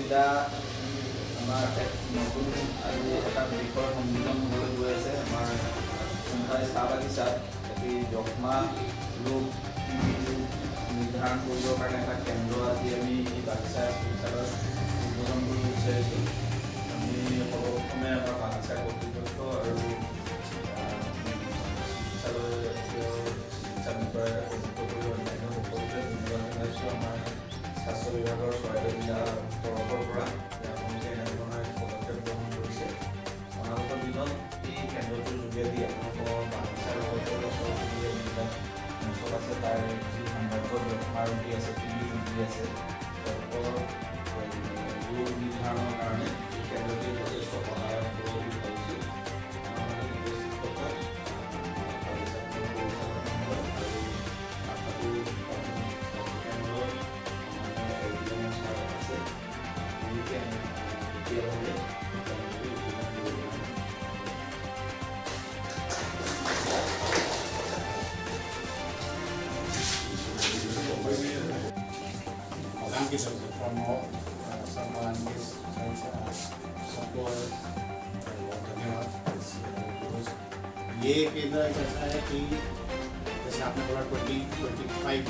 জিলা আমাৰ এক নতুন আজি এটা বিষয়ৰ সন্মুখীন হ'বলৈ গৈ আছে। আমাৰ সোণখাই চাহ বাগিচাত এটি যক্ষ্মা ৰোগ নিৰ্ধাৰণ কৰিবৰ কাৰণে এটা কেন্দ্ৰ আজি আমি এই বাগিচা চিকিৎসালয়ত উদ্বোধন কৰিব বিচাৰিছোঁ। আমি সৰ্বপ্ৰথমে আমাৰ বাগিচা কৰ্তৃপক্ষ আৰু চিকিৎসালয় চিকিৎসা বিষয়াৰ কৰ্তৃপক্ষ অন্যান্য সকলোকে ধন্যবাদ জনাইছোঁ। আমাৰ স্বাস্থ্য বিভাগৰ চৰাইদেউ জিলাৰ তৰফৰ পৰা তেওঁলোকে এনেধৰণৰ পদক্ষেপ গ্ৰহণ কৰিছে। অনাগত দিনত এই কেন্দ্ৰটোৰ যোগেদি আপোনালোকৰ বাগিচাৰ লগতে ওচৰ চুবুৰীয়া যিবিলাক অঞ্চল আছে তাৰ যি সম্ভাৱ্য যক্ষ্মা ৰোগী আছে, টিবি ৰোগী আছে, তেওঁলোকৰ ৰোগ নিৰ্ধাৰণৰ কাৰণে এই কেন্দ্ৰটোৱে যথেষ্ট সহায়ক হ'ব বুলি ভাবিছোঁ। Thank you, sir, from all someone is सबको बहुत धन्यवाद। ये केंद्र एक ऐसा है कि जैसे आपने बोला 2025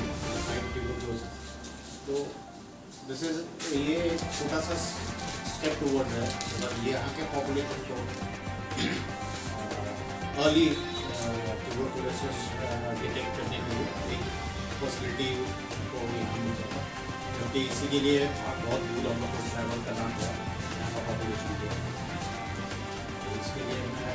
डोज, तो दिस इज ये छोटा सा स्टेप टूवर्ड है मतलब ये यहाँ के पॉपुलेशन को अर्ली ट्यूबरकुलोसिस डिटेक्ट करने के लिए एक फैसिलिटी को यहाँ मिल जाता है, क्योंकि इसी के लिए बहुत दूर हम लोग को ट्रैवल करना पड़ा यहाँ का पॉपुलेशन को। तो इसके लिए मैं